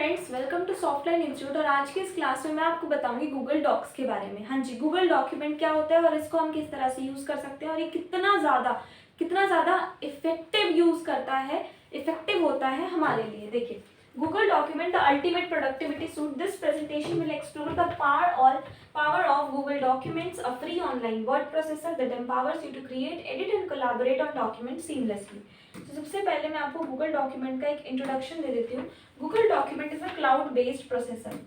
Friends, welcome to Softline institute. और आज के इस क्लास में मैं आपको बताऊंगी गूगल डॉक्स के बारे में। हाँ जी, गूगल डॉक्यूमेंट क्या होता है और इसको हम किस तरह से यूज़ कर सकते हैं और ये कितना ज़्यादा इफेक्टिव यूज़ करता है, इफेक्टिव होता है हमारे लिए। देखिए, Google document the ultimate productivity suit. This presentation will explore the power of Google Documents, a free online word processor that empowers you to create, edit and collaborate on documents seamlessly. तो सबसे पहले मैं आपको Google document का एक introduction दे देती हूँ। Google document is a cloud based processor.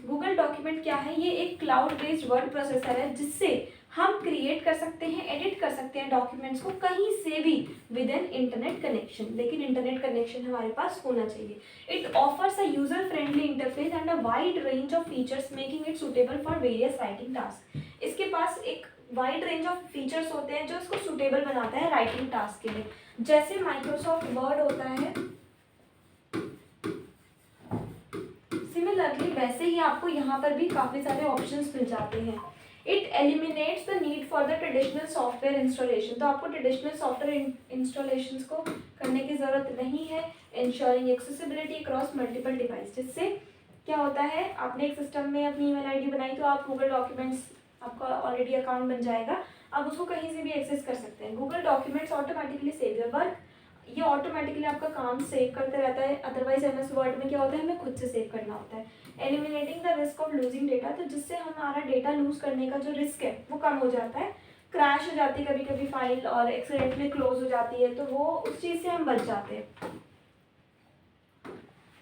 Google document क्या है? ये एक क्लाउड बेस्ड वर्ड प्रोसेसर है जिससे हम क्रिएट कर सकते हैं, एडिट कर सकते हैं डॉक्यूमेंट्स को कहीं से भी विद एन इंटरनेट कनेक्शन। लेकिन इंटरनेट कनेक्शन हमारे पास होना चाहिए। It offers a user friendly interface and a wide range of features making it suitable for various writing task. इसके पास एक वाइड रेंज ऑफ फीचर्स होते हैं जो इसको सुटेबल बनाता है राइटिंग टास्क के लिए। जैसे माइक्रोसॉफ्ट वर्ड होता है, सिमिलरली वैसे ही आपको यहाँ पर भी काफ़ी सारे ऑप्शंस मिल जाते हैं। It eliminates the need for the traditional software installation. तो आपको ट्रेडिशनल सॉफ्टवेयर इंस्टॉलेशन को करने की ज़रूरत नहीं है। Ensuring accessibility across multiple device. जिससे क्या होता है, आपने एक सिस्टम में अपनी ईमेल आईडी बनाई तो आप गूगल डॉक्यूमेंट्स, आपका ऑलरेडी अकाउंट बन जाएगा, आप उसको कहीं से भी एक्सेस कर सकते हैं। Google documents automatically save your work. ये ऑटोमेटिकली आपका काम सेव करते रहता है। अदरवाइज एमएस वर्ड में क्या होता है, हमें खुद से सेव करना होता है। Eliminating the risk of losing data. तो जिससे हमारा डेटा लूज करने का जो रिस्क है वो कम हो जाता है। क्रैश हो जाती है कभी कभी फाइल और एक्सीडेंटली क्लोज हो जाती है, तो वो उस चीज़ से हम बच जाते हैं।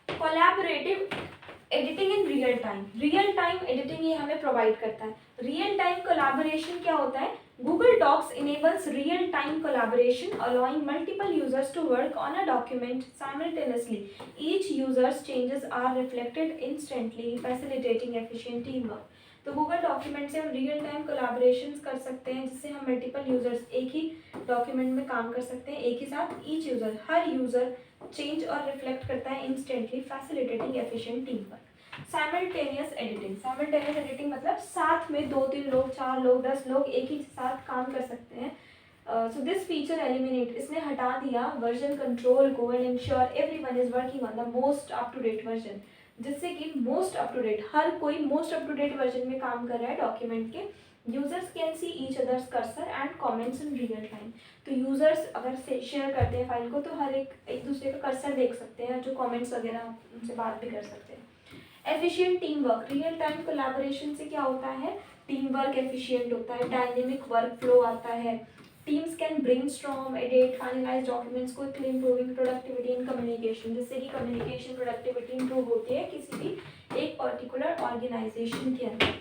Collaborative editing in real time editing ये हमें प्रोवाइड करता है। रियल टाइम कोलैबोरेशन क्या होता है? Google Docs enables real-time collaboration, allowing multiple users to work on a document simultaneously. Each user's changes are reflected instantly, facilitating efficient teamwork. तो Google document से हम रियल टाइम कोलैबोरेशंस कर सकते हैं जिससे हम मल्टीपल यूजर्स एक ही डॉक्यूमेंट में काम कर सकते हैं एक ही साथ। ईच यूजर, हर यूजर चेंज और रिफ्लेक्ट करता है instantly, facilitating efficient team work. Simultaneous editing मतलब साथ में 2-3 लोग, 4 लोग, 10 लोग एक ही साथ काम कर सकते हैं। सो दिस फीचर एलिमिनेट, इसने हटा दिया वर्जन कंट्रोल को and ensure everyone is working on the most up to date version. जिससे कि मोस्ट अप टू डेट, हर कोई most up to date version में काम कर रहा है डॉक्यूमेंट के। Users can see each others cursor and comments in real time. तो यूजर्स अगर शेयर करते हैं फाइल को तो हर एक दूसरे का कर्सर देख सकते हैं, जो कमेंट्स वगैरह उनसे बात भी कर सकते हैं। Efficient team work. Real time collaboration से क्या होता है? टीम वर्क एफिशिएंट होता है, डायनेमिक वर्क फ्लो आता है। Teams can brainstorm, edit, finalise documents, quickly improving productivity in communication. जिससे कि कम्युनिकेशन प्रोडक्टिविटी इंप्रूव होती है किसी भी एक पर्टिकुलर ऑर्गेनाइजेशन के अंदर।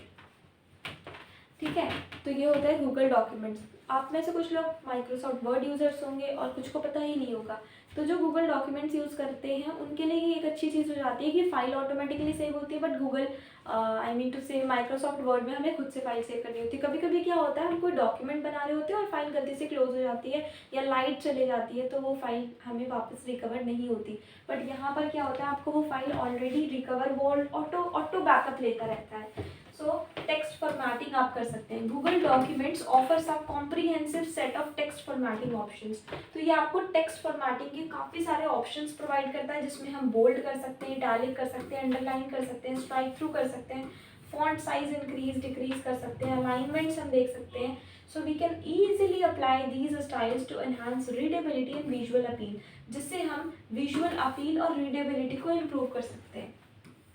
ठीक है, तो ये होता है गूगल डॉक्यूमेंट्स। आप में से कुछ लोग माइक्रोसॉफ्ट वर्ड यूजर्स होंगे और कुछ को पता ही नहीं होगा। तो जो गूगल डॉक्यूमेंट्स यूज़ करते हैं उनके लिए ये एक अच्छी चीज़ हो जाती है कि फाइल ऑटोमेटिकली सेव होती है। But Google I mean to say Microsoft Word में हमें खुद से फाइल सेव करनी होती है। कभी कभी क्या होता है, हम कोई डॉक्यूमेंट बना रहे होते हैं और फाइल गलती से क्लोज हो जाती है या लाइट चले जाती है तो वो फाइल हमें वापस रिकवर नहीं होती। बट यहाँ पर क्या होता है, आपको वो फाइल ऑलरेडी रिकवर, वो ऑटो बैकअप लेता रहता है। सो टेक्स्ट फॉर्मेटिंग आप कर सकते हैं। Google documents offers a comprehensive set of text formatting options. तो ये आपको टेक्स्ट फॉर्मेटिंग के काफ़ी सारे ऑप्शंस प्रोवाइड करता है जिसमें हम बोल्ड कर सकते हैं, इटैलिक कर सकते हैं, अंडरलाइन कर सकते हैं, स्ट्राइक थ्रू कर सकते हैं, फॉन्ट साइज इंक्रीज डिक्रीज कर सकते हैं, अलाइनमेंट्स हम देख सकते हैं। So we can easily apply these styles to enhance readability and visual appeal. जिससे हम विजुअल अपील और रीडेबिलिटी को इम्प्रूव कर सकते हैं।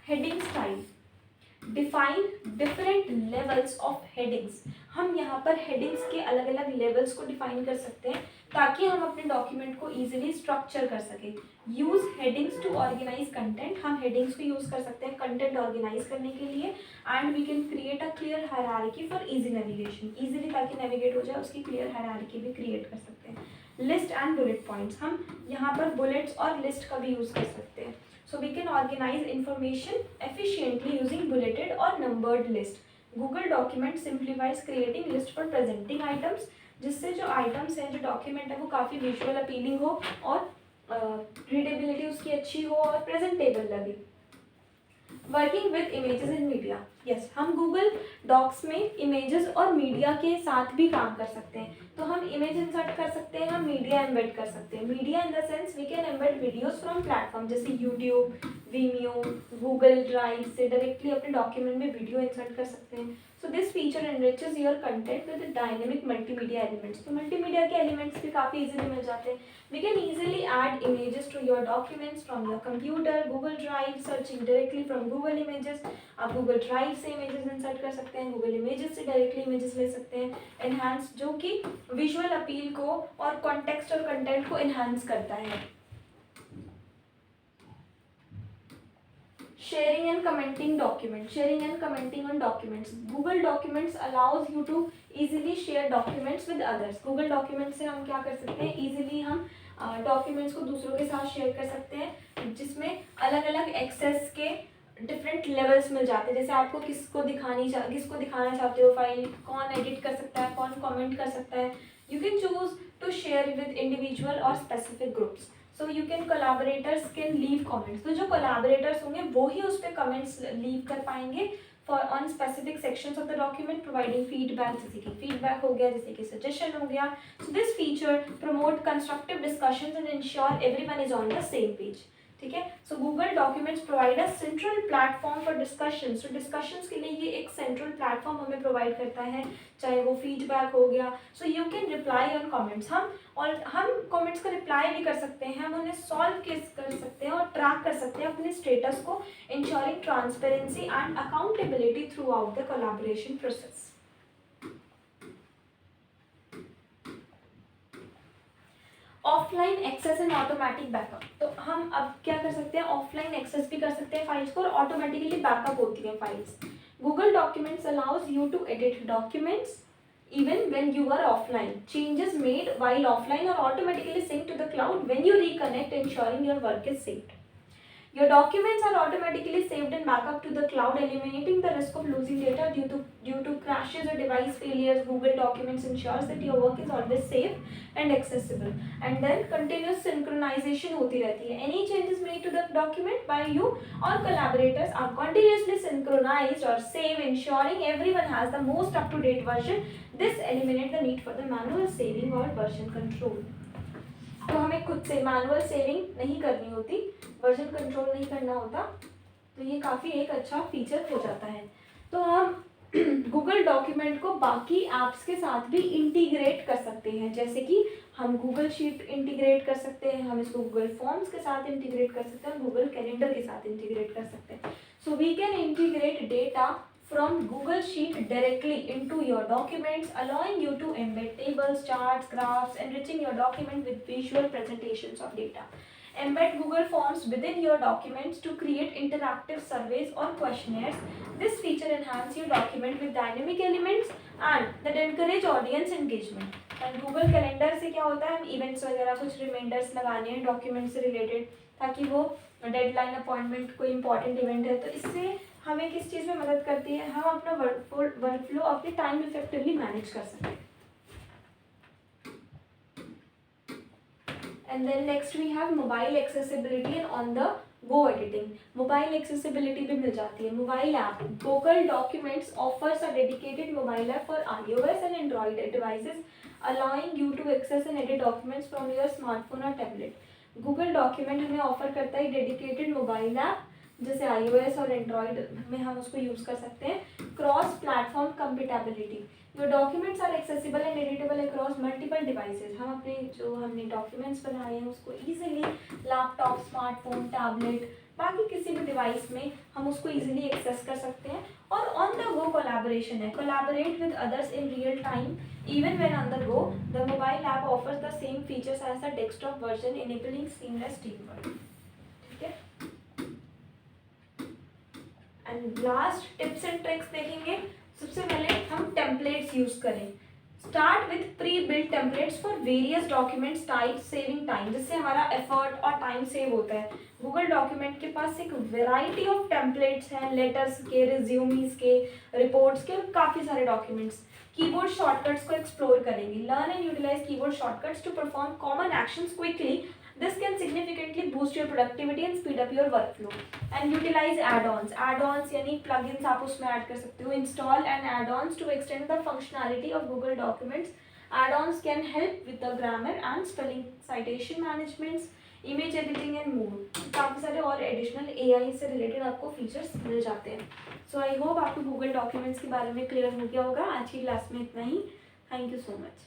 Heading style. Define different levels of headings. हम यहाँ पर हेडिंग्स के अलग अलग लेवल्स को डिफाइन कर सकते हैं ताकि हम अपने डॉक्यूमेंट को इजीली स्ट्रक्चर कर सकें। Use headings to organise content. हम हेडिंग्स को यूज कर सकते हैं कंटेंट ऑर्गेनाइज करने के लिए। And we can create a clear hierarchy for easy navigation. Easily ताकि नेविगेट हो जाए उसकी क्लियर हायरार्की भी क्रिएट कर सकते हैं। List and bullet points. हम यहाँ पर बुलेट्स और लिस्ट का भी यूज कर सकते हैं। So we can organize information efficiently using bulleted or numbered list. Google Document simplifies creating list for presenting items, जिससे जो items हैं, जो document है वो काफ़ी visual appealing हो और readability उसकी अच्छी हो और presentable लगे। Working with images in media, yes, हम गूगल डॉक्स में इमेजेस और मीडिया के साथ भी काम कर सकते हैं। तो हम इमेज इंसर्ट कर सकते हैं, हम मीडिया एम्बेड कर सकते हैं। Media in the sense we can embed videos from platform जैसे यूट्यूब, वीमियो, गूगल ड्राइव से डायरेक्टली अपने डॉक्यूमेंट में वीडियो इंसर्ट कर सकते हैं। So this feature enriches your content with dynamic multimedia elements. तो मल्टीमीडिया के एलिमेंट्स भी काफ़ी इजीली मिल जाते हैं। We can easily add images to your documents from your computer, Google Drive, searching directly from Google Images. आप Google Drive से images insert कर सकते हैं, Google Images से directly images ले सकते हैं। Enhance जो कि visual appeal को और context और content को enhance करता है। Sharing and commenting documents. Sharing and commenting on documents. Google Documents allows you to easily share documents with others. Google Documents से हम क्या कर सकते हैं, easily हम डॉक्यूमेंट्स को दूसरों के साथ शेयर कर सकते हैं, जिसमें अलग अलग एक्सेस के डिफरेंट लेवल्स मिल जाते हैं। जैसे आपको किसको दिखाना चाहते हो फाइल, कौन एडिट कर सकता है, कौन कमेंट कर सकता है। You can choose to share with individual और specific groups. So you can collaborators can leave comments. तो जो कोलैबोरेटर्स होंगे वो ही उस पर कमेंट्स लीव कर पाएंगे for on specific sections of the document, providing feedback, जैसे कि फीडबैक हो गया, जैसे कि सजेशन हो गया। सो this feature promote constructive discussions and ensure everyone is on the same page. ठीक है, सो Google documents provide a central platform for discussions. तो डिस्कशंस के लिए ये एक सेंट्रल प्लेटफॉर्म हमें प्रोवाइड करता है, चाहे वो फीडबैक हो गया। सो you can reply on comments. हम कमेंट्स का रिप्लाई भी कर सकते हैं, हम उन्हें सॉल्व कर सकते हैं और ट्रैक कर सकते हैं अपने स्टेटस को, ensuring transparency and accountability throughout the collaboration process. Offline access and automatic backup. तो हम अब क्या कर सकते हैं, ऑफलाइन एक्सेस भी कर सकते हैं फाइल्स को और ऑटोमेटिकली बैकअप होती है files. Google documents allows you to edit documents even when you are offline. Changes made while offline are automatically synced to the cloud when you reconnect, ensuring your work is saved. Your documents are automatically saved and backup to the cloud, eliminating the risk of losing data due to crashes or device failures. Google Documents ensures that your work is always safe and accessible. And then continuous synchronization होती रहती है. Any changes made to the document by you or collaborators are continuously synchronized or saved, ensuring everyone has the most up-to-date version. This eliminates the need for the manual saving or version control. तो हमें खुद से manual saving नहीं करनी होती, version control नहीं करना होता, तो ये काफ़ी एक अच्छा फीचर हो जाता है। तो हम गूगल डॉक्यूमेंट को बाकी ऐप्स के साथ भी इंटीग्रेट कर सकते हैं, जैसे कि हम गूगल शीट इंटीग्रेट कर सकते हैं, हम इसको गूगल फॉर्म्स के साथ इंटीग्रेट कर सकते हैं, गूगल कैलेंडर के साथ इंटीग्रेट कर सकते हैं। So we can integrate data from Google Sheet directly into your documents, allowing you to embed tables, charts, graphs, enriching your document with visual presentations of data. Embed Google Forms within your documents to create interactive surveys or questionnaires. This feature enhances your document with dynamic elements and that encourage audience engagement. And Google Calendar से क्या होता है, हम events वगैरह कुछ reminders लगाने हैं document से related, ताकि वो डेडलाइन अपॉइंटमेंट कोई इंपॉर्टेंट इवेंट है, तो इससे हमें किस चीज़ में मदद करती है, हम अपना वर्कफ्लो अपने टाइम इफेक्टिवली मैनेज कर सकते हैं। And then next we have mobile accessibility and on the go editing. Mobile accessibility भी मिल जाती है। Mobile app Google documents offers a dedicated mobile app for iOS and Android devices, allowing you to access and edit documents from your smartphone or tablet. Google document हमें offer करता है dedicated mobile app, जैसे iOS और Android में हम उसको use कर सकते हैं। Cross platform compatibility, your documents are accessible and editable across multiple devices. हम अपने जो हमने डॉक्यूमेंट्स बनाए हैं उसको ईजिली लैपटॉप, स्मार्टफोन, टैबलेट, बाकी किसी भी डिवाइस में हम उसको ईजिली एक्सेस कर सकते हैं। और ऑन द गो कोलैबोरेशन है, collaborate with others in real time even when on the go. The mobile app offers the same features as the desktop version, enabling seamless teamwork. ठीक है, and last tips and tricks देखेंगे। सबसे पहले हम templates use करें। Start with pre built templates for various documents type, saving time, जिससे हमारा effort और टाइम सेव होता है। गूगल डॉक्यूमेंट के पास एक वेराइटी ऑफ टेम्पलेट्स हैं, लेटर्स के, रिज्यूमीज के, रिपोर्ट्स के, काफ़ी सारे डॉक्यूमेंट्स। कीबोर्ड शॉर्टकट्स को एक्सप्लोर करेंगे। Learn and utilise keyboard shortcuts to perform common actions quickly This can significantly boost your productivity and speed up your workflow. And utilize add-ons. Add-ons यानी plugins आप उसमें add कर सकते हो. Install and add-ons to extend the functionality of Google Documents. Add-ons can help with the grammar and spelling, citation management, image editing and more. काफ़ी सारे और additional AI से related आपको features मिल जाते हैं. So I hope आपको Google Documents के बारे में clear हो गया होगा. आज की क्लास में इतना ही. Thank you so much.